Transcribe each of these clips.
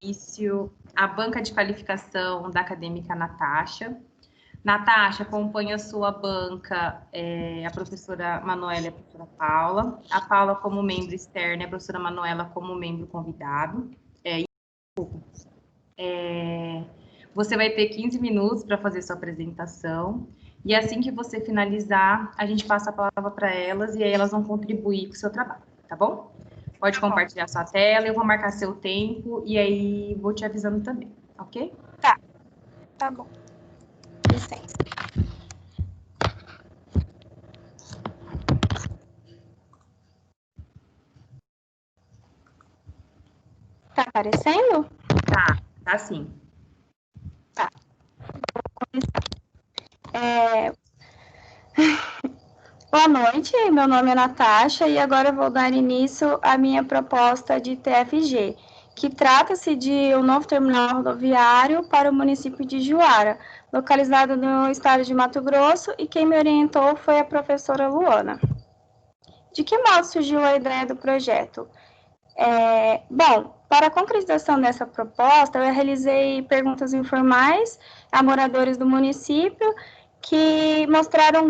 início a banca de qualificação da acadêmica Natasha. Natasha, acompanha a sua banca a professora Manuela e a professora Paula. A Paula como membro externo e a professora Manuela como membro convidado. Você vai ter 15 minutos para fazer sua apresentação. E assim que você finalizar, a gente passa a palavra para elas e aí elas vão contribuir com o seu trabalho, tá bom? Pode compartilhar sua tela, eu vou marcar seu tempo e aí vou te avisando também, ok? Tá bom. Licença. Tá aparecendo? Tá sim. Tá. Vou começar. Boa noite, meu nome é Natasha e agora eu vou dar início à minha proposta de TFG, que trata-se de um novo terminal rodoviário para o município de Juara, localizado no estado de Mato Grosso, e quem me orientou foi a professora Luana. De que modo surgiu a ideia do projeto? Bom, para a concretização dessa proposta, eu realizei perguntas informais a moradores do município que mostraram um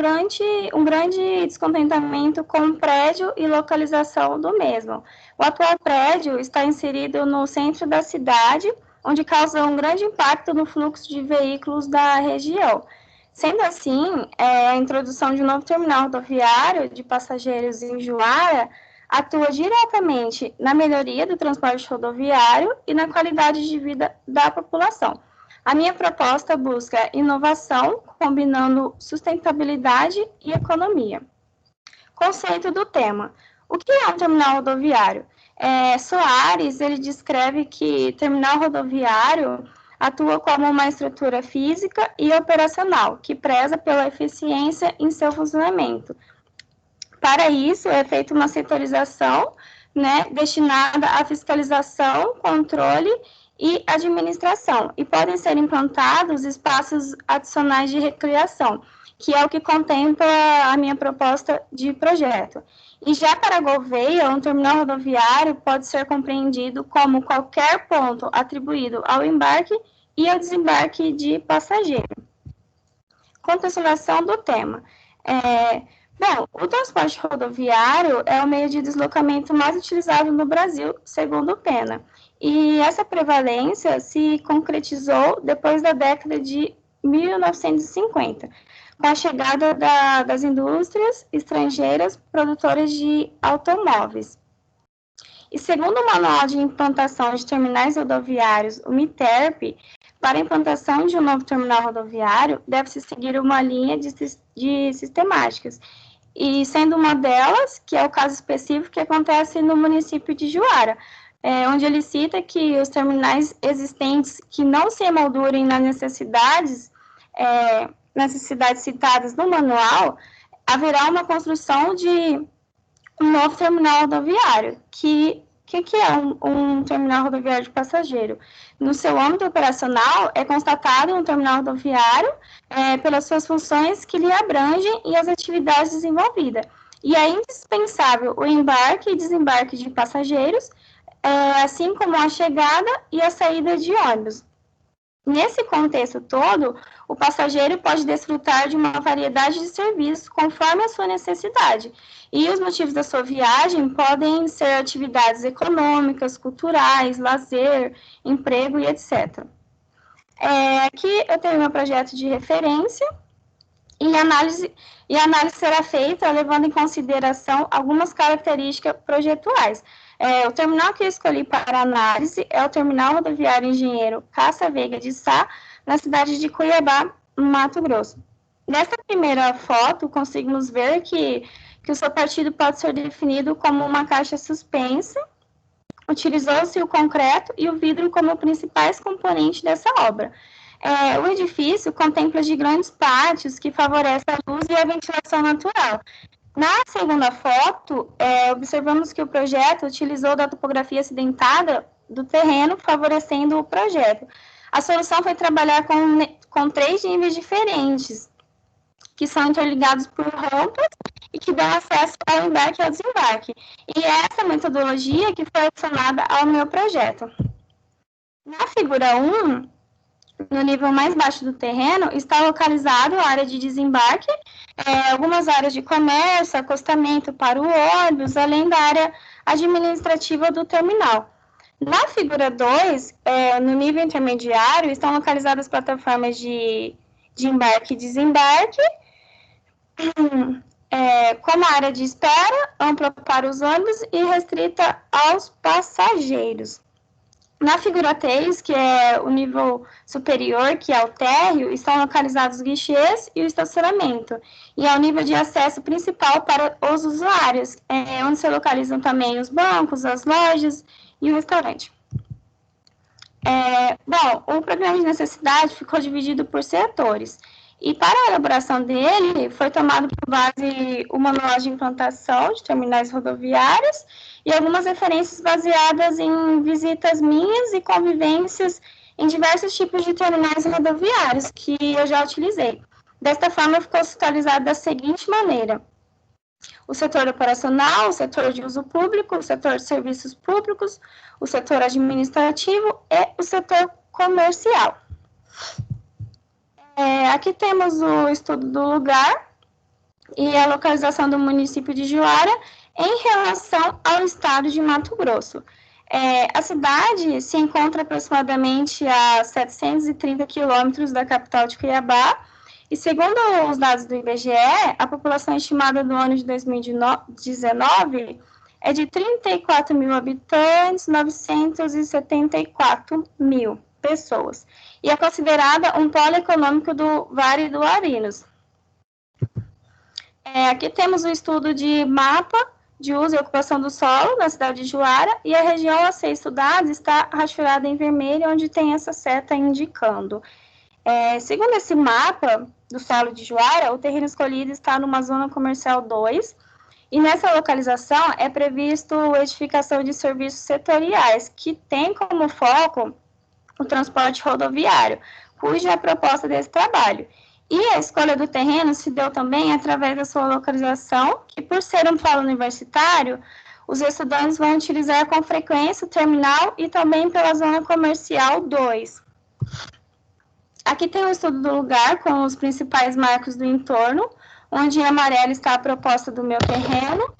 grande descontentamento com o prédio e localização do mesmo. O atual prédio está inserido no centro da cidade, onde causa um grande impacto no fluxo de veículos da região. Sendo assim, a introdução de um novo terminal rodoviário de passageiros em Juara atua diretamente na melhoria do transporte rodoviário e na qualidade de vida da população. A minha proposta busca inovação, combinando sustentabilidade e economia. Conceito do tema. O que é um terminal rodoviário? Soares, ele descreve que terminal rodoviário atua como uma estrutura física e operacional, que preza pela eficiência em seu funcionamento. Para isso, é feita uma setorização, destinada à fiscalização, controle e administração, e podem ser implantados espaços adicionais de recreação, que é o que contempla a minha proposta de projeto. E já para a Gouveia, um terminal rodoviário pode ser compreendido como qualquer ponto atribuído ao embarque e ao desembarque de passageiro. Contextualização do tema. Bom, o transporte rodoviário é o meio de deslocamento mais utilizado no Brasil, segundo o Pena. E essa prevalência se concretizou depois da década de 1950, com a chegada das indústrias estrangeiras produtoras de automóveis. E segundo o Manual de Implantação de Terminais Rodoviários, o MITERP, para a implantação de um novo terminal rodoviário, deve-se seguir uma linha de sistemáticas, e sendo uma delas, que é o caso específico que acontece no município de Juara, onde ele cita que os terminais existentes que não se emoldurem nas necessidades citadas no manual, haverá uma construção de um novo terminal rodoviário, que é um terminal rodoviário de passageiro? No seu âmbito operacional, é constatado um terminal rodoviário pelas suas funções que lhe abrangem e as atividades desenvolvidas. E é indispensável o embarque e desembarque de passageiros, assim como a chegada e a saída de ônibus. Nesse contexto todo, o passageiro pode desfrutar de uma variedade de serviços conforme a sua necessidade. E os motivos da sua viagem podem ser atividades econômicas, culturais, lazer, emprego e etc. Aqui eu tenho meu projeto de referência e a análise será feita levando em consideração algumas características projetuais. O terminal que eu escolhi para análise é o Terminal Rodoviário Engenheiro Caça Veiga de Sá, na cidade de Cuiabá, Mato Grosso. Nesta primeira foto, conseguimos ver que o seu partido pode ser definido como uma caixa suspensa. Utilizou-se o concreto e o vidro como principais componentes dessa obra. O edifício contempla de grandes pátios que favorecem a luz e a ventilação natural. Na segunda foto, observamos que o projeto utilizou da topografia acidentada do terreno, favorecendo o projeto. A solução foi trabalhar com 3 níveis diferentes, que são interligados por rampas e que dão acesso ao embarque e ao desembarque. E é essa metodologia que foi adicionada ao meu projeto. Na figura 1, no nível mais baixo do terreno, está localizado a área de desembarque, algumas áreas de comércio, acostamento para o ônibus, além da área administrativa do terminal. Na figura 2, no nível intermediário, estão localizadas plataformas de embarque e desembarque, como a área de espera, ampla para os ônibus e restrita aos passageiros. Na figura 3, que é o nível superior, que é o térreo, estão localizados os guichês e o estacionamento. E é o nível de acesso principal para os usuários, onde se localizam também os bancos, as lojas e o restaurante. Bom, o programa de necessidade ficou dividido por setores. E para a elaboração dele, foi tomado por base o manual de implantação de terminais rodoviários e algumas referências baseadas em visitas minhas e convivências em diversos tipos de terminais rodoviários que eu já utilizei. Desta forma, ficou situalizado da seguinte maneira: o setor operacional, o setor de uso público, o setor de serviços públicos, o setor administrativo e o setor comercial. Aqui temos o estudo do lugar e a localização do município de Juara em relação ao estado de Mato Grosso. A cidade se encontra aproximadamente a 730 quilômetros da capital de Cuiabá e, segundo os dados do IBGE, a população estimada do ano de 2019 é de 34 mil habitantes, 974 mil pessoas, e é considerada um polo econômico do Vale do Arinos. Aqui temos o estudo de mapa de uso e ocupação do solo na cidade de Juara, e a região a ser estudada está rastreada em vermelho, onde tem essa seta indicando. Segundo esse mapa do solo de Juara, o terreno escolhido está numa zona comercial 2, e nessa localização é previsto a edificação de serviços setoriais, que tem como foco o transporte rodoviário, cuja é a proposta desse trabalho. E a escolha do terreno se deu também através da sua localização, que por ser um polo universitário, os estudantes vão utilizar com frequência o terminal e também pela zona comercial 2. Aqui tem o estudo do lugar com os principais marcos do entorno, onde em amarelo está a proposta do meu terreno.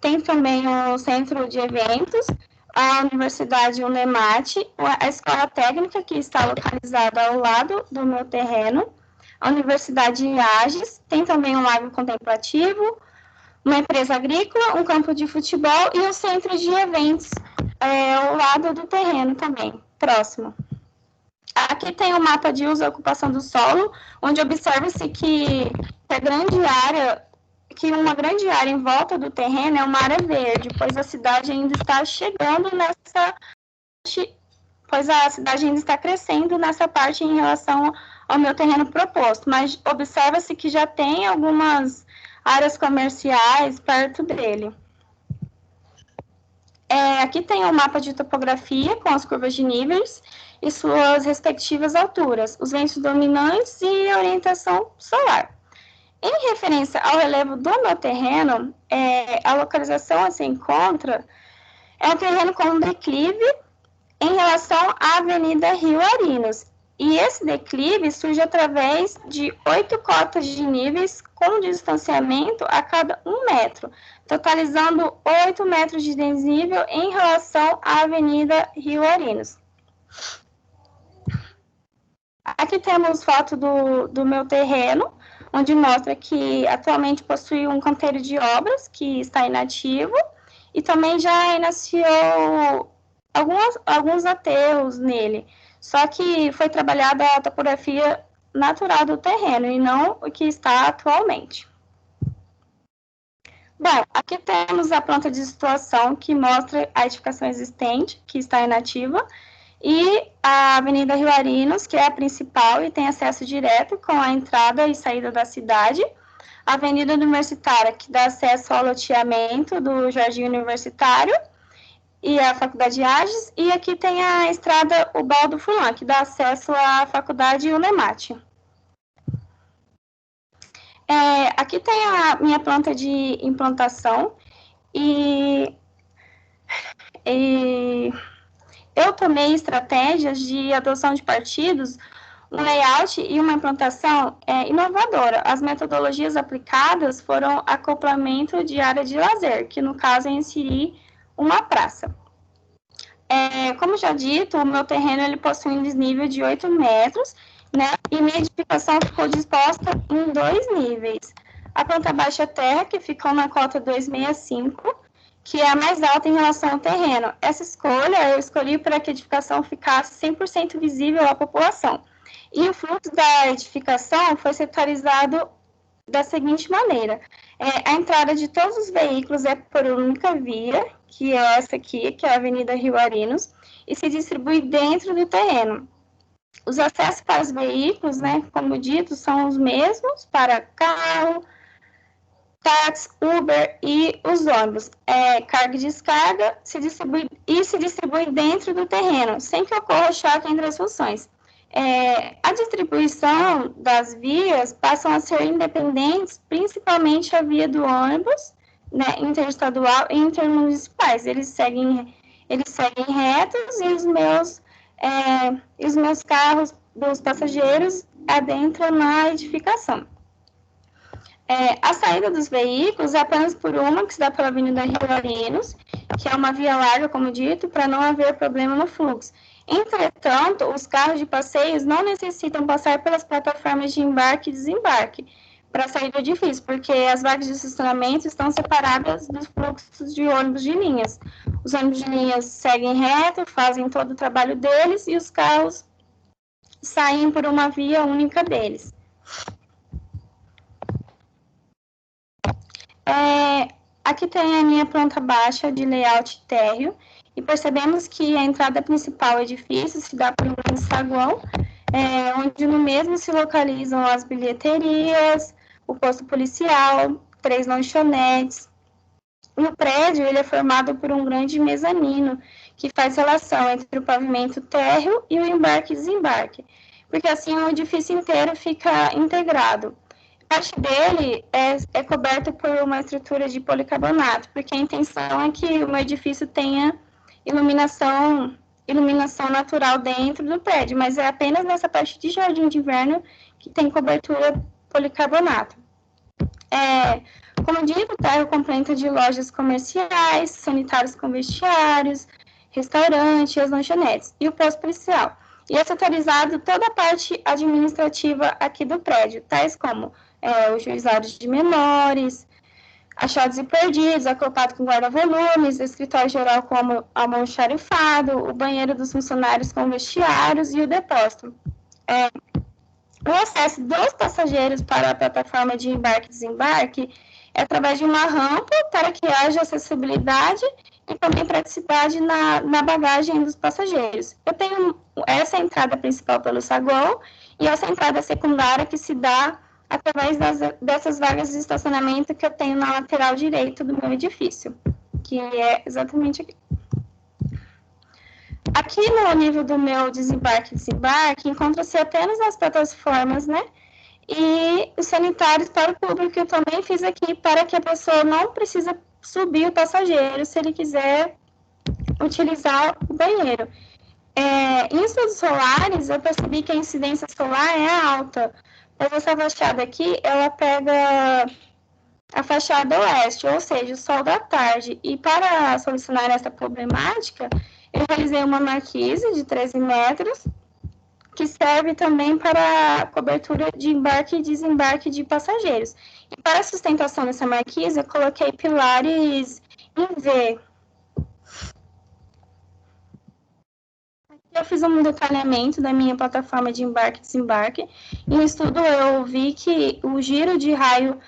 Tem também o centro de eventos, a Universidade Unemate, a Escola Técnica, que está localizada ao lado do meu terreno, a Universidade Ages, tem também um lago contemplativo, uma empresa agrícola, um campo de futebol e um centro de eventos ao lado do terreno também, próximo. Aqui tem o mapa de uso e ocupação do solo, onde observa-se que uma grande área em volta do terreno é uma área verde, pois a cidade ainda está crescendo nessa parte em relação ao meu terreno proposto, mas observa-se que já tem algumas áreas comerciais perto dele. Aqui tem o mapa de topografia com as curvas de níveis e suas respectivas alturas, os ventos dominantes e a orientação solar. Em referência ao relevo do meu terreno, a localização onde se encontra é um terreno com um declive em relação à Avenida Rio Arinos. E esse declive surge através de 8 cotas de níveis com distanciamento a cada 1 metro, totalizando 8 metros de desnível em relação à Avenida Rio Arinos. Aqui temos foto do meu terreno, onde mostra que atualmente possui um canteiro de obras que está inativo e também já iniciou alguns aterros nele, só que foi trabalhada a topografia natural do terreno e não o que está atualmente. Bom, aqui temos a planta de situação que mostra a edificação existente, que está inativa, e a Avenida Rio Arinos, que é a principal e tem acesso direto com a entrada e saída da cidade. A Avenida Universitária, que dá acesso ao loteamento do Jardim Universitário e a Faculdade Ages. E aqui tem a estrada Ubaldo Furlan, que dá acesso à Faculdade Unemate. Aqui tem a minha planta de implantação e eu tomei estratégias de adoção de partidos, um layout e uma implantação inovadora. As metodologias aplicadas foram acoplamento de área de lazer, que no caso é inserir uma praça. Como já dito, o meu terreno ele possui um desnível de 8 metros, né? E minha edificação ficou disposta em 2 níveis. A planta baixa terra, que ficou na cota 265, que é a mais alta em relação ao terreno. Essa escolha eu escolhi para que a edificação ficasse 100% visível à população. E o fluxo da edificação foi setorizado da seguinte maneira. A entrada de todos os veículos é por única via, que é essa aqui, que é a Avenida Rio Arinos, e se distribui dentro do terreno. Os acessos para os veículos, né, como dito, são os mesmos para carro, táxi, Uber e os ônibus. Carga e descarga se distribui dentro do terreno, sem que ocorra choque entre as funções. A distribuição das vias passam a ser independentes, principalmente a via do ônibus, né, interestadual e intermunicipais. Eles seguem retos e os meus carros dos passageiros adentram na edificação. A saída dos veículos é apenas por uma, que se dá pela Avenida Rio Arinos, que é uma via larga, como dito, para não haver problema no fluxo. Entretanto, os carros de passeios não necessitam passar pelas plataformas de embarque e desembarque para sair do edifício, porque as vagas de estacionamento estão separadas dos fluxos de ônibus de linhas. Os ônibus de linhas seguem reto, fazem todo o trabalho deles e os carros saem por uma via única deles. Aqui tem a minha planta baixa de layout térreo, e percebemos que a entrada principal do edifício se dá por um grande saguão, onde no mesmo se localizam as bilheterias, o posto policial, 3 lanchonetes. O prédio ele é formado por um grande mezanino, que faz relação entre o pavimento térreo e o embarque e desembarque, porque assim o edifício inteiro fica integrado. Parte dele é coberto por uma estrutura de policarbonato, porque a intenção é que o edifício tenha iluminação natural dentro do prédio, mas é apenas nessa parte de jardim de inverno que tem cobertura policarbonato. Como dito, o térreo completa de lojas comerciais, sanitários com vestiários, restaurante, as lanchonetes e o posto policial. E é setorizado toda a parte administrativa aqui do prédio, tais como os juizados de menores, achados e perdidos, acoplado com guarda-volumes, escritório geral com almoxarifado, o banheiro dos funcionários com vestiários e o depósito. O acesso dos passageiros para a plataforma de embarque e desembarque é através de uma rampa para que haja acessibilidade e também praticidade na bagagem dos passageiros. Eu tenho essa entrada principal pelo saguão e essa entrada secundária que se dá através dessas vagas de estacionamento que eu tenho na lateral direita do meu edifício, que é exatamente aqui. Aqui no nível do meu desembarque e desembarque, encontra-se apenas as plataformas, né? E os sanitários para o público, eu também fiz aqui para que a pessoa não precisa subir o passageiro se ele quiser utilizar o banheiro. Em estudos solares, eu percebi que a incidência solar é alta, mas essa fachada aqui, ela pega a fachada oeste, ou seja, o sol da tarde. E para solucionar essa problemática, eu realizei uma marquise de 13 metros, que serve também para a cobertura de embarque e desembarque de passageiros. E para a sustentação dessa marquise, eu coloquei pilares em V. Aqui eu fiz um detalhamento da minha plataforma de embarque e desembarque. Em estudo, eu vi que o giro de raio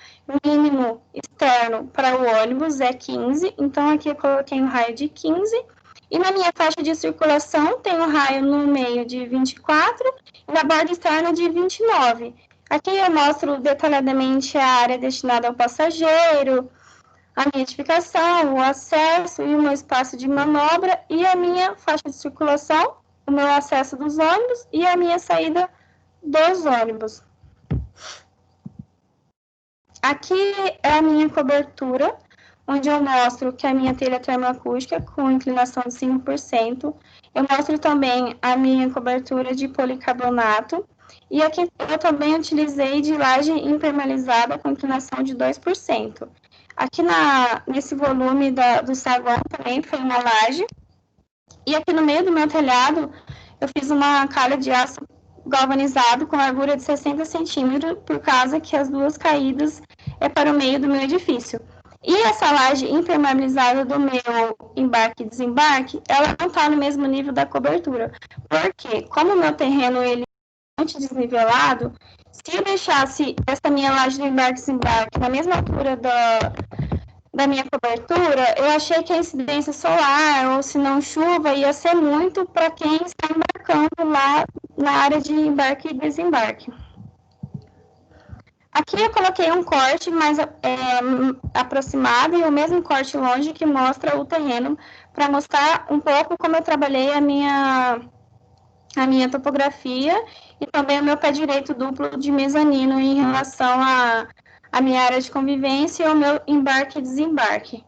mínimo externo para o ônibus é 15, então aqui eu coloquei um raio de 15. E na minha faixa de circulação tem um raio no meio de 24 e na borda externa de 29. Aqui eu mostro detalhadamente a área destinada ao passageiro, a minha edificação, o acesso e o meu espaço de manobra e a minha faixa de circulação, o meu acesso dos ônibus e a minha saída dos ônibus. Aqui é a minha cobertura, onde eu mostro que a minha telha termoacústica com inclinação de 5%. Eu mostro também a minha cobertura de policarbonato. E aqui eu também utilizei de laje impermeabilizada com inclinação de 2%. Aqui nesse volume do saguão também foi uma laje. E aqui no meio do meu telhado, eu fiz uma calha de aço galvanizado com largura de 60 centímetros, por causa que as duas caídas é para o meio do meu edifício. E essa laje impermeabilizada do meu embarque e desembarque, ela não está no mesmo nível da cobertura. Porque, como o meu terreno ele é muito desnivelado, se eu deixasse essa minha laje do embarque e desembarque na mesma altura da minha cobertura, eu achei que a incidência solar, ou se não chuva, ia ser muito para quem está embarcando lá na área de embarque e desembarque. Aqui eu coloquei um corte mais aproximado e o mesmo corte longe que mostra o terreno, para mostrar um pouco como eu trabalhei a minha topografia e também o meu pé direito duplo de mezanino em relação à minha área de convivência e ao meu embarque e desembarque.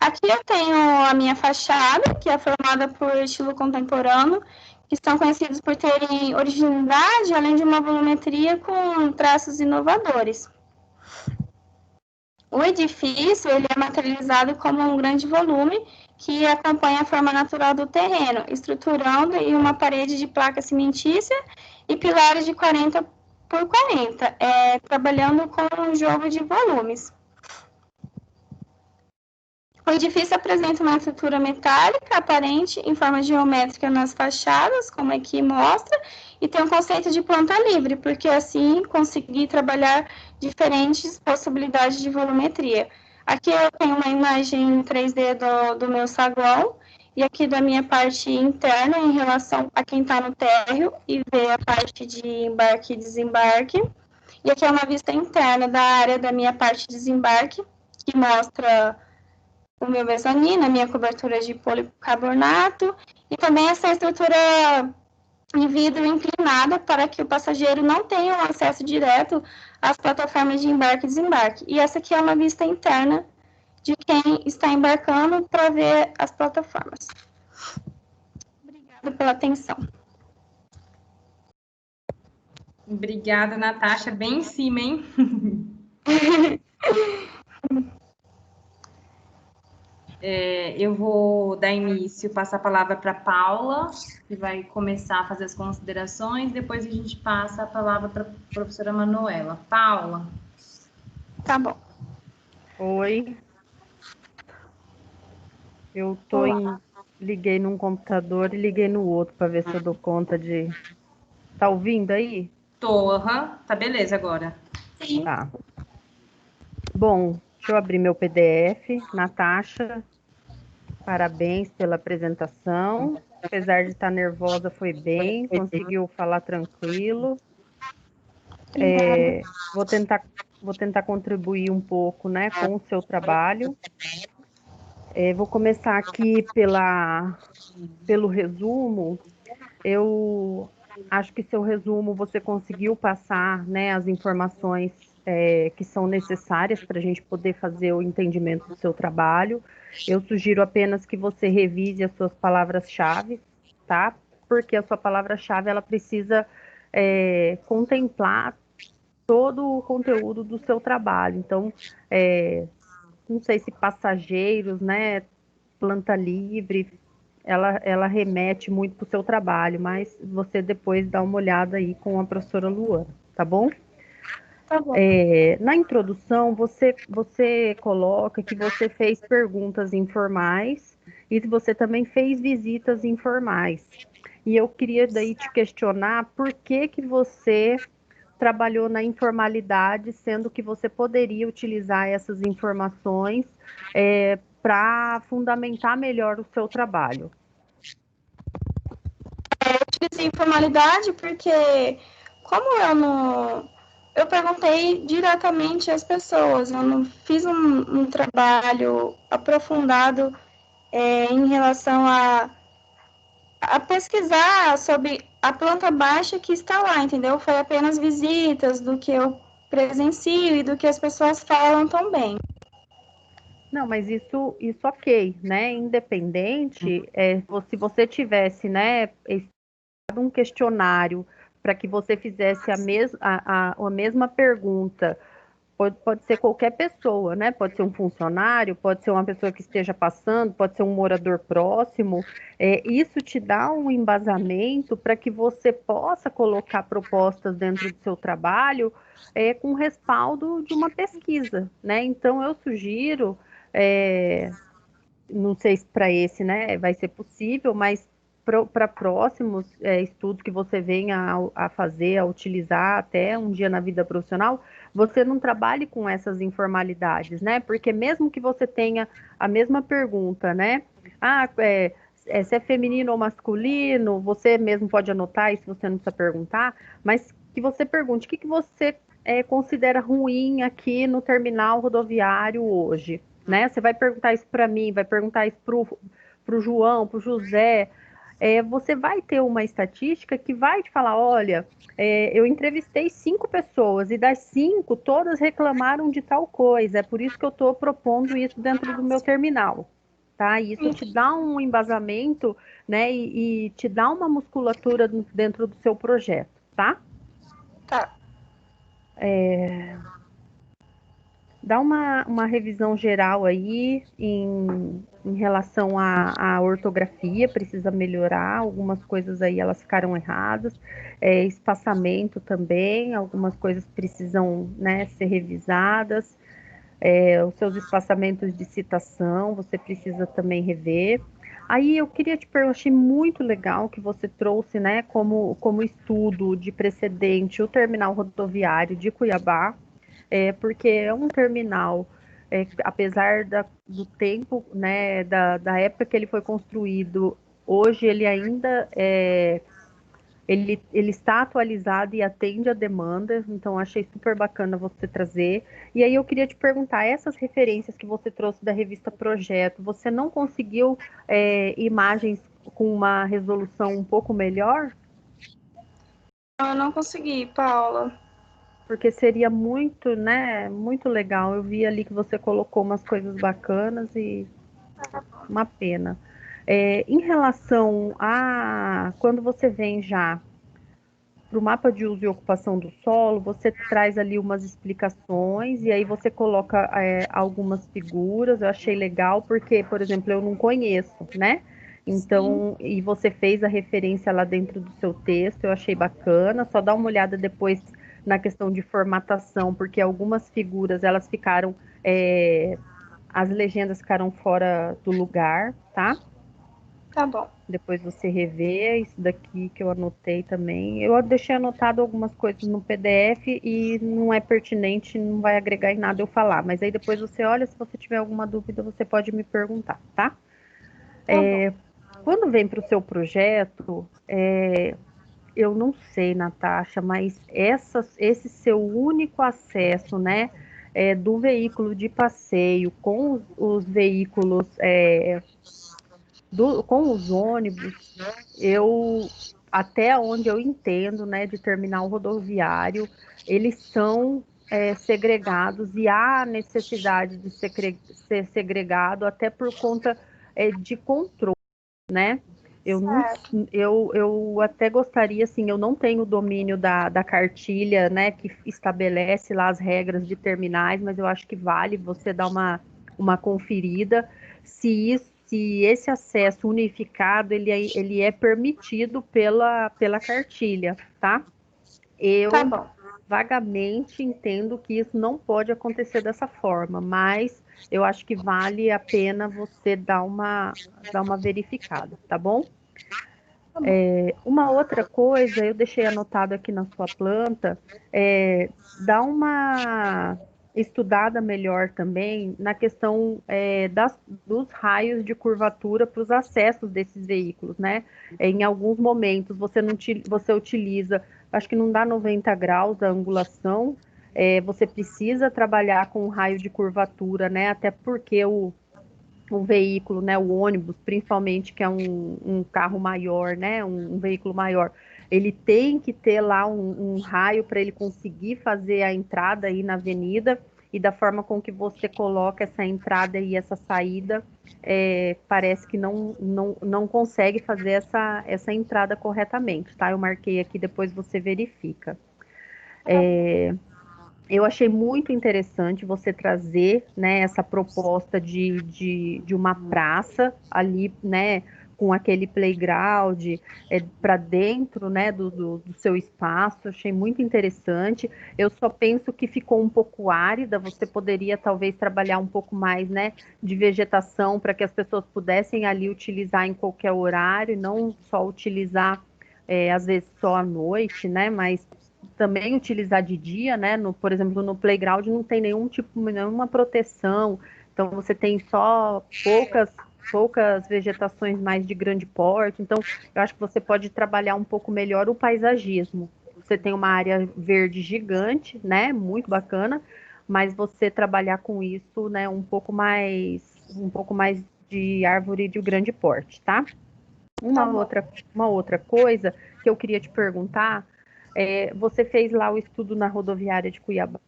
Aqui eu tenho a minha fachada, que é formada por estilo contemporâneo, que são conhecidos por terem originalidade, além de uma volumetria com traços inovadores. O edifício ele é materializado como um grande volume que acompanha a forma natural do terreno, estruturando em uma parede de placa cimentícia e pilares de 40 por 40, trabalhando com um jogo de volumes. O edifício apresenta uma estrutura metálica aparente em forma geométrica nas fachadas, como aqui mostra, e tem um conceito de planta livre, porque assim consegui trabalhar diferentes possibilidades de volumetria. Aqui eu tenho uma imagem 3D do meu saguão, e aqui da minha parte interna em relação a quem está no térreo, e vê a parte de embarque e desembarque. E aqui é uma vista interna da área da minha parte de desembarque, que mostra o meu mezanino, a minha cobertura de policarbonato e também essa estrutura em vidro inclinada para que o passageiro não tenha um acesso direto às plataformas de embarque e desembarque. E essa aqui é uma vista interna de quem está embarcando para ver as plataformas. Obrigada pela atenção. Obrigada, Natasha. Bem em cima, hein? Eu vou dar início, passar a palavra para a Paula, que vai começar a fazer as considerações, depois a gente passa a palavra para a professora Manuela. Paula. Tá bom. Oi. Eu liguei num computador e liguei no outro para ver se eu dou conta de... Tá ouvindo aí? Tô, tá beleza agora. Sim. Tá. Bom, deixa eu abrir meu PDF. Natasha, parabéns pela apresentação. Apesar de estar nervosa, foi bem, conseguiu falar tranquilo. Vou tentar contribuir um pouco, né, com o seu trabalho. Vou começar aqui pelo resumo. Eu acho que seu resumo você conseguiu passar, né, as informações que são necessárias para a gente poder fazer o entendimento do seu trabalho. Eu sugiro apenas que você revise as suas palavras-chave, tá? Porque a sua palavra-chave ela precisa contemplar todo o conteúdo do seu trabalho. Então, não sei se passageiros, né, planta livre, ela remete muito para o seu trabalho, mas você depois dá uma olhada aí com a professora Luana, tá bom? Tá bom. Na introdução, você coloca que você fez perguntas informais e você também fez visitas informais. E eu queria daí te questionar por que você trabalhou na informalidade, sendo que você poderia utilizar essas informações para fundamentar melhor o seu trabalho. Eu utilizei informalidade porque, como eu perguntei diretamente às pessoas, eu não fiz um trabalho aprofundado em relação a pesquisar sobre a planta baixa que está lá, entendeu? Foi apenas visitas do que eu presencio e do que as pessoas falam também. Não, mas isso ok, né? Independente, se você tivesse, né, um questionário para que você fizesse a mesma pergunta. Pode ser qualquer pessoa, né? Pode ser um funcionário, pode ser uma pessoa que esteja passando, pode ser um morador próximo. Isso te dá um embasamento para que você possa colocar propostas dentro do seu trabalho com respaldo de uma pesquisa, né? Então, eu sugiro, não sei se para esse, né, vai ser possível, mas para próximos estudos que você venha a fazer, a utilizar até um dia na vida profissional, você não trabalhe com essas informalidades, né? Porque mesmo que você tenha a mesma pergunta, né? Se é feminino ou masculino, você mesmo pode anotar isso, você não precisa perguntar, mas que você pergunte o que você considera ruim aqui no terminal rodoviário hoje, né? Você vai perguntar isso para mim, vai perguntar isso para o João, para o José. Você vai ter uma estatística que vai te falar, olha, eu entrevistei 5 pessoas e das 5, todas reclamaram de tal coisa. É por isso que eu estou propondo isso dentro do meu terminal. Tá? Isso te dá um embasamento, né? E te dá uma musculatura dentro do seu projeto, tá? Tá. Dá uma revisão geral aí em relação à ortografia, precisa melhorar, algumas coisas aí elas ficaram erradas, espaçamento também, algumas coisas precisam, né, ser revisadas, os seus espaçamentos de citação, você precisa também rever. Aí eu queria te perguntar, achei muito legal que você trouxe, né, como estudo de precedente o terminal rodoviário de Cuiabá, porque é um terminal, apesar do tempo, né, da época que ele foi construído, hoje ele ainda ele está atualizado e atende a demanda, então achei super bacana você trazer. E aí eu queria te perguntar, essas referências que você trouxe da revista Projeto, você não conseguiu imagens com uma resolução um pouco melhor? Eu não consegui, Paula. Porque seria muito, né, muito legal. Eu vi ali que você colocou umas coisas bacanas e uma pena. Em relação a quando você vem já para o mapa de uso e ocupação do solo, você traz ali umas explicações e aí você coloca algumas figuras. Eu achei legal porque, por exemplo, eu não conheço, né? Então, e você fez a referência lá dentro do seu texto, eu achei bacana. Só dá uma olhada depois na questão de formatação, porque algumas figuras elas ficaram, as legendas ficaram fora do lugar, tá? Tá bom. Depois você revê isso daqui que eu anotei também. Eu deixei anotado algumas coisas no PDF e não é pertinente, não vai agregar em nada eu falar. Mas aí depois você olha, se você tiver alguma dúvida, você pode me perguntar, tá? Quando vem para o seu projeto, eu não sei, Natasha, mas esse seu único acesso, né, do veículo de passeio com os veículos, com os ônibus, eu até onde eu entendo, né, de terminal rodoviário, eles são segregados e há necessidade de ser segregado até por conta de controle, né? Eu, não, eu até gostaria, assim, eu não tenho domínio da cartilha, né, que estabelece lá as regras de terminais, mas eu acho que vale você dar uma conferida se esse acesso unificado ele é permitido pela cartilha, tá? Tá Eu bom. vagamente entendo que isso não pode acontecer dessa forma, mas eu acho que vale a pena você dar uma verificada, tá bom? Uma outra coisa, eu deixei anotado aqui na sua planta, dá uma estudada melhor também na questão dos raios de curvatura para os acessos desses veículos, né? Em alguns momentos você utiliza, acho que não dá 90 graus a angulação, você precisa trabalhar com um raio de curvatura, né? Até porque o veículo, né, o ônibus, principalmente, que é um carro maior, né, um veículo maior, ele tem que ter lá um raio para ele conseguir fazer a entrada aí na avenida, e da forma com que você coloca essa entrada e essa saída, parece que não consegue fazer essa entrada corretamente, tá? Eu marquei aqui, depois você verifica. Eu achei muito interessante você trazer, né, essa proposta de uma praça ali, né, com aquele playground para dentro, né, do seu espaço. Achei muito interessante. Eu só penso que ficou um pouco árida. Você poderia talvez trabalhar um pouco mais, né, de vegetação para que as pessoas pudessem ali utilizar em qualquer horário, e não só utilizar às vezes só à noite, né, mas também utilizar de dia, né? Por exemplo, no playground não tem nenhuma proteção, então você tem só poucas vegetações mais de grande porte. Então, eu acho que você pode trabalhar um pouco melhor o paisagismo. Você tem uma área verde gigante, né? Muito bacana, mas você trabalhar com isso, né? Um pouco mais de árvore de grande porte, tá? Uma outra coisa que eu queria te perguntar, você fez lá o estudo na rodoviária de Cuiabá,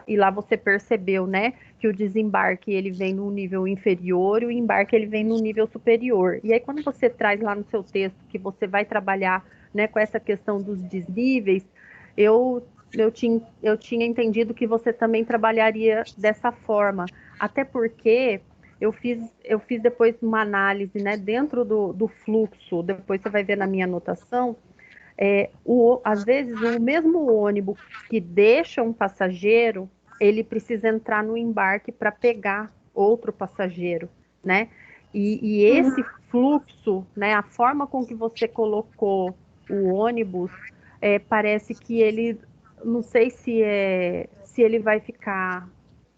e lá você percebeu, né, que o desembarque ele vem no nível inferior e o embarque ele vem no nível superior. E aí quando você traz lá no seu texto que você vai trabalhar, né, com essa questão dos desníveis, eu tinha entendido que você também trabalharia dessa forma, até porque eu fiz depois uma análise, né, dentro do fluxo, depois você vai ver na minha anotação, às vezes o mesmo ônibus que deixa um passageiro, ele precisa entrar no embarque para pegar outro passageiro, né? E esse fluxo, né, a forma com que você colocou o ônibus, parece que ele, não sei se ele vai ficar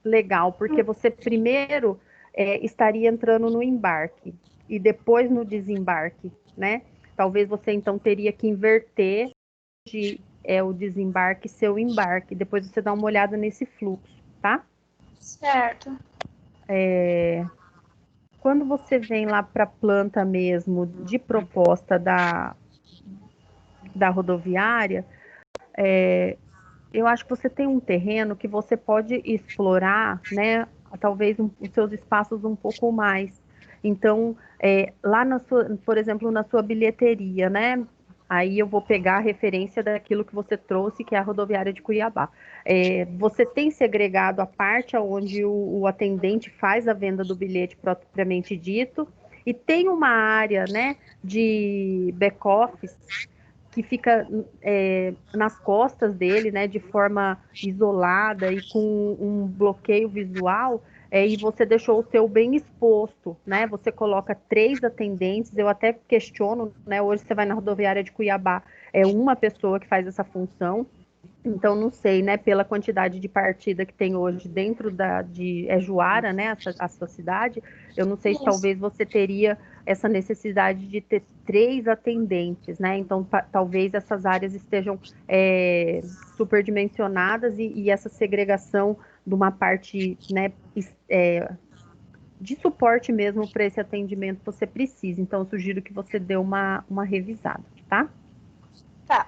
legal, porque você primeiro estaria entrando no embarque e depois no desembarque, né? Talvez você então teria que inverter o desembarque ser o embarque. Depois você dá uma olhada nesse fluxo, tá? Certo. Quando você vem lá para a planta mesmo de proposta da rodoviária, eu acho que você tem um terreno que você pode explorar, né? Talvez os seus espaços um pouco mais. Então, lá por exemplo, na sua bilheteria, né? Aí eu vou pegar a referência daquilo que você trouxe, que é a rodoviária de Cuiabá. Você tem segregado a parte onde o atendente faz a venda do bilhete propriamente dito, e tem uma área, né, de back-office que fica nas costas dele, né, de forma isolada e com um bloqueio visual, e você deixou o seu bem exposto, né? Você coloca 3 atendentes. Eu até questiono, né? Hoje você vai na rodoviária de Cuiabá, é uma pessoa que faz essa função. Então, não sei, né, pela quantidade de partida que tem hoje dentro de Juara, né, a sua cidade, eu não sei se talvez você teria essa necessidade de ter 3 atendentes, né, então talvez essas áreas estejam superdimensionadas, e essa segregação de uma parte, né, de suporte mesmo para esse atendimento você precisa. Então, eu sugiro que você dê uma revisada, tá? Tá.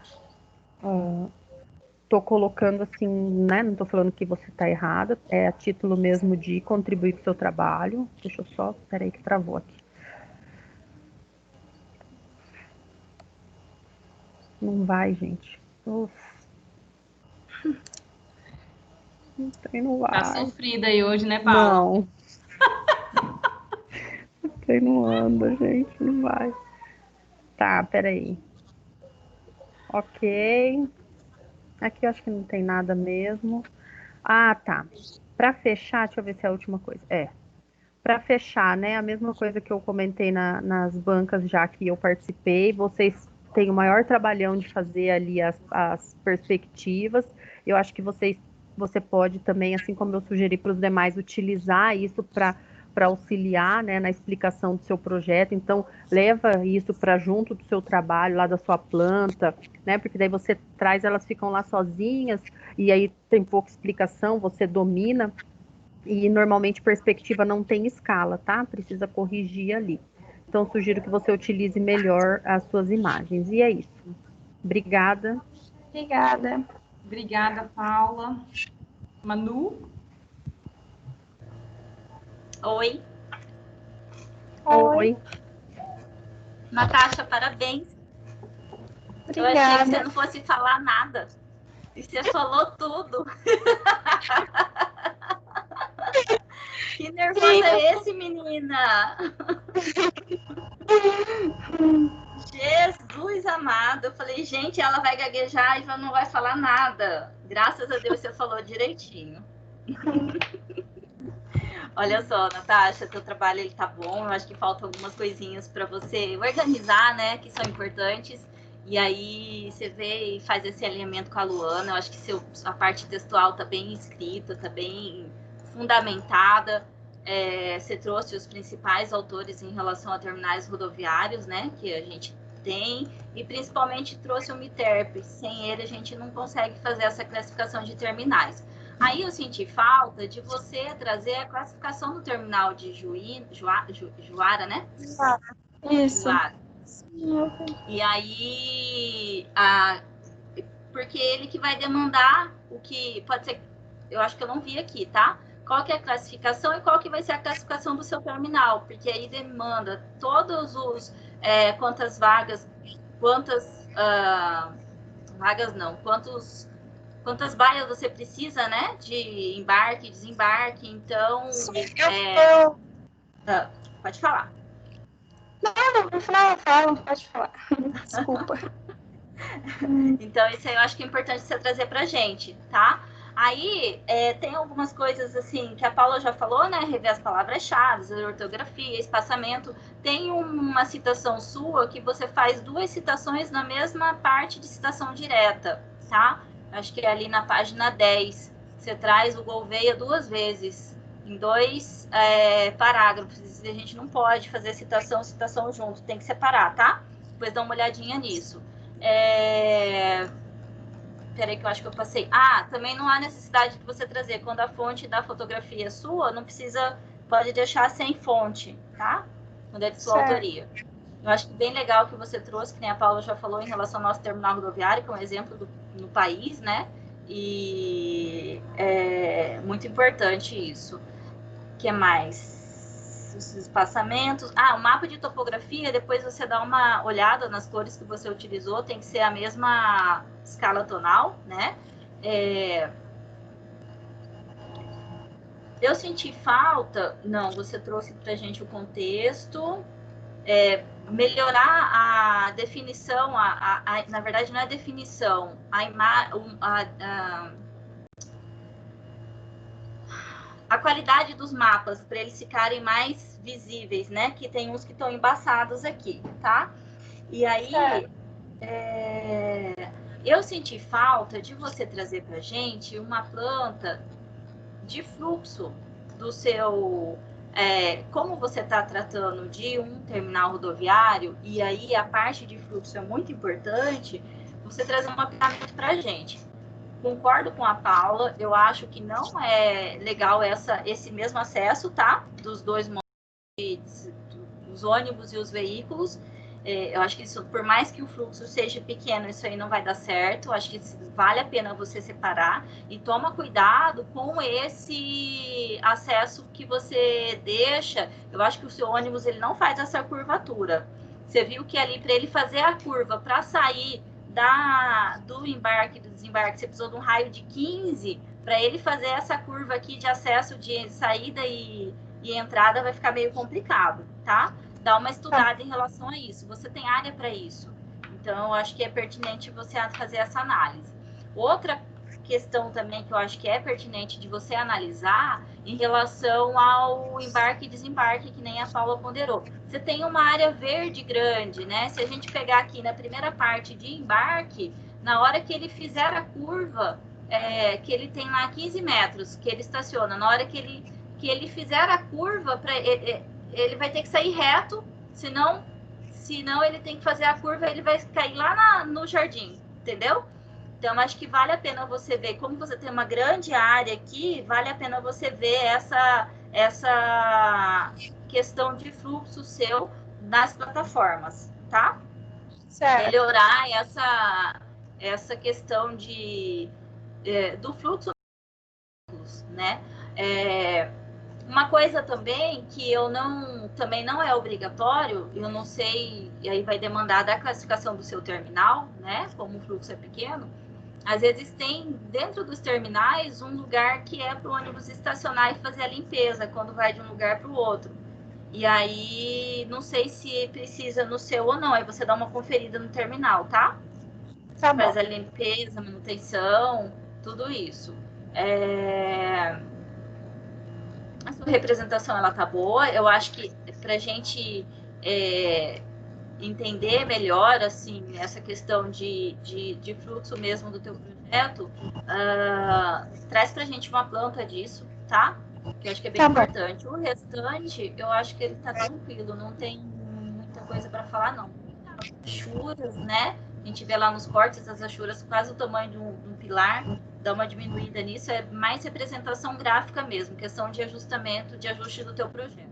Tô colocando assim, né? Não tô falando que você tá errada, é a título mesmo de contribuir com o seu trabalho. Deixa eu só, peraí que travou aqui. Não vai, gente. Uf. Não vai. Tá sofrida aí hoje, né, Paula? Não. Não anda, gente, não vai. Tá, peraí. Ok. Aqui eu acho que não tem nada mesmo. Ah, tá. Para fechar, deixa eu ver se é a última coisa. Para fechar, né, a mesma coisa que eu comentei nas bancas já que eu participei, vocês têm o maior trabalhão de fazer ali as perspectivas. Eu acho que você pode também, assim como eu sugeri para os demais, utilizar isso para auxiliar, né, na explicação do seu projeto. Então, leva isso para junto do seu trabalho, lá da sua planta, né, porque daí você traz, elas ficam lá sozinhas, e aí tem pouca explicação, você domina. E normalmente perspectiva não tem escala, tá? Precisa corrigir ali. Então, sugiro que você utilize melhor as suas imagens. E é isso. Obrigada. Obrigada. Obrigada, Paula. Manu? Oi. Oi. Natasha, parabéns. Eu achei que Obrigada. você não fosse falar nada. E você falou tudo. Que nervoso é esse, menina? Jesus amado. Eu falei, gente, ela vai gaguejar e não vai falar nada. Graças a Deus você falou direitinho. Olha só, Natasha, teu trabalho ele tá bom. Eu acho que faltam algumas coisinhas para você organizar, né? Que são importantes. E aí você vê e faz esse alinhamento com a Luana. Eu acho que a parte textual tá bem escrita, tá bem fundamentada. Você trouxe os principais autores em relação a terminais rodoviários, né? Que a gente tem. E principalmente trouxe o MITERP. Sem ele a gente não consegue fazer essa classificação de terminais. Aí eu senti falta de você trazer a classificação do terminal de Juara, né? Isso. Juara. E aí, porque ele que vai demandar o que pode ser, eu acho que eu não vi aqui, tá? Qual que é a classificação e qual que vai ser a classificação do seu terminal, porque aí demanda todos os quantas vagas, quantas baias você precisa, né? De embarque, desembarque. Então, pode falar. Não, no final eu falo, pode falar. Desculpa. Então, isso aí eu acho que é importante você trazer pra gente, tá? Aí, tem algumas coisas, assim, que a Paula já falou, né? Rever as palavras-chave, ortografia, espaçamento. Tem uma citação sua que você faz 2 citações na mesma parte de citação direta, tá? Acho que é ali na página 10. Você traz o Gouveia 2 vezes, em 2 parágrafos. A gente não pode fazer citação junto, tem que separar, tá? Depois dá uma olhadinha nisso. Peraí que eu acho que eu passei. Também não há necessidade de você trazer. Quando a fonte da fotografia é sua, não precisa, pode deixar sem fonte, tá? Quando é de sua autoria. Eu acho que bem legal que você trouxe, que nem a Paula já falou, em relação ao nosso terminal rodoviário, que é um exemplo no país, né? E é muito importante isso. O que mais? Os espaçamentos. O mapa de topografia, depois você dá uma olhada nas cores que você utilizou, tem que ser a mesma escala tonal, né? Eu senti falta, não, você trouxe pra gente o contexto, melhorar a definição, na verdade não é a definição, a qualidade dos mapas, para eles ficarem mais visíveis, né? Que tem uns que estão embaçados aqui, tá? E aí, eu senti falta de você trazer pra gente uma planta de fluxo do seu... como você está tratando de um terminal rodoviário, e aí a parte de fluxo é muito importante, você trazer um mapeamento para a gente. Concordo com a Paula, eu acho que não é legal esse mesmo acesso, tá? Dos dois modos, dos ônibus e os veículos. Eu acho que isso, por mais que o fluxo seja pequeno, isso aí não vai dar certo. Eu acho que vale a pena você separar e toma cuidado com esse acesso que você deixa. Eu acho que o seu ônibus ele não faz essa curvatura. Você viu que ali para ele fazer a curva para sair do embarque, do desembarque, você precisou de um raio de 15 para ele fazer essa curva aqui de acesso de saída e entrada, vai ficar meio complicado, tá? Dá uma estudada em relação a isso. Você tem área para isso. Então, eu acho que é pertinente você fazer essa análise. Outra questão também que eu acho que é pertinente de você analisar em relação ao embarque e desembarque, que nem a Paula ponderou. Você tem uma área verde grande, né? Se a gente pegar aqui na primeira parte de embarque, na hora que ele fizer a curva, que ele tem lá 15 metros, que ele estaciona, na hora que ele fizer a curva, ele vai ter que sair reto, senão ele tem que fazer a curva, ele vai cair lá no jardim, entendeu? Então, acho que vale a pena você ver, como você tem uma grande área aqui, vale a pena você ver essa questão de fluxo seu nas plataformas, tá? melhorar essa questão do fluxo, né? Uma coisa também que também não é obrigatório, eu não sei, e aí vai demandar da classificação do seu terminal, né? Como o fluxo é pequeno, às vezes tem dentro dos terminais um lugar que é para o ônibus estacionar e fazer a limpeza quando vai de um lugar para o outro. E aí, não sei se precisa no seu ou não, aí você dá uma conferida no terminal, tá? Tá Faz bom. a limpeza, manutenção, tudo isso. A sua representação, ela tá boa. Eu acho que pra gente entender melhor, assim, essa questão de fluxo mesmo do teu projeto, traz pra gente uma planta disso, tá? Que eu acho que é bem importante. O restante, eu acho que ele tá tranquilo, não tem muita coisa para falar, não. Achuras, né? A gente vê lá nos cortes as achuras quase o tamanho de um pilar, dá uma diminuída nisso, é mais representação gráfica mesmo, questão de ajustamento, de ajuste do teu projeto.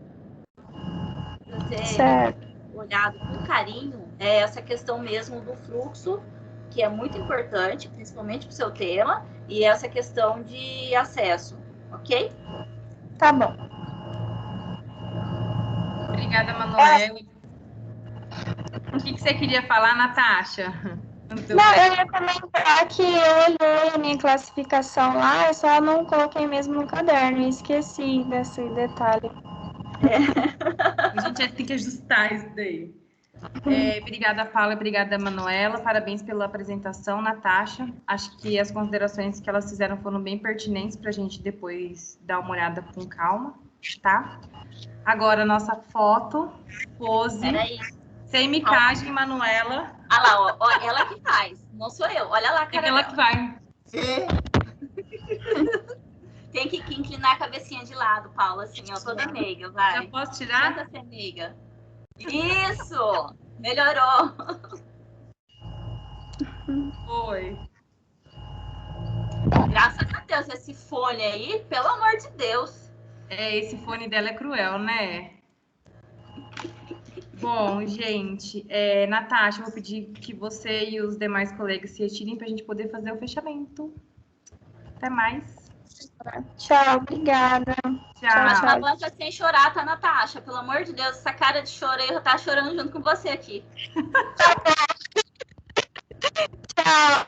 Você olhado com carinho, essa questão mesmo do fluxo, que é muito importante, principalmente para o seu tema, e essa questão de acesso, ok? Tá bom. Obrigada, Manuela. O que você queria falar, Natasha? Não, eu ia comentar que eu olhei a minha classificação lá, eu só não coloquei mesmo no caderno e esqueci desse detalhe. A gente tem que ajustar isso daí. Obrigada, Paula, obrigada, Manuela. Parabéns pela apresentação, Natasha. Acho que as considerações que elas fizeram foram bem pertinentes para a gente depois dar uma olhada com calma, tá? Agora, nossa foto, pose, sem micagem, Manuela. Olha lá, ó, ela que faz, não sou eu. Olha lá a cara ela que vai. Tem que inclinar a cabecinha de lado, Paula, assim, ó, toda meiga, vai. Já posso tirar? Tenta ser meiga. Isso! Melhorou! Foi. Graças a Deus, esse fone aí, pelo amor de Deus. Esse fone dela é cruel, né? Bom, gente, Natasha, eu vou pedir que você e os demais colegas se retirem para a gente poder fazer o fechamento. Até mais. Tchau, obrigada. Tchau. Avança sem chorar, tá, Natasha? Pelo amor de Deus, essa cara de choro aí, eu tá chorando junto com você aqui. Tchau.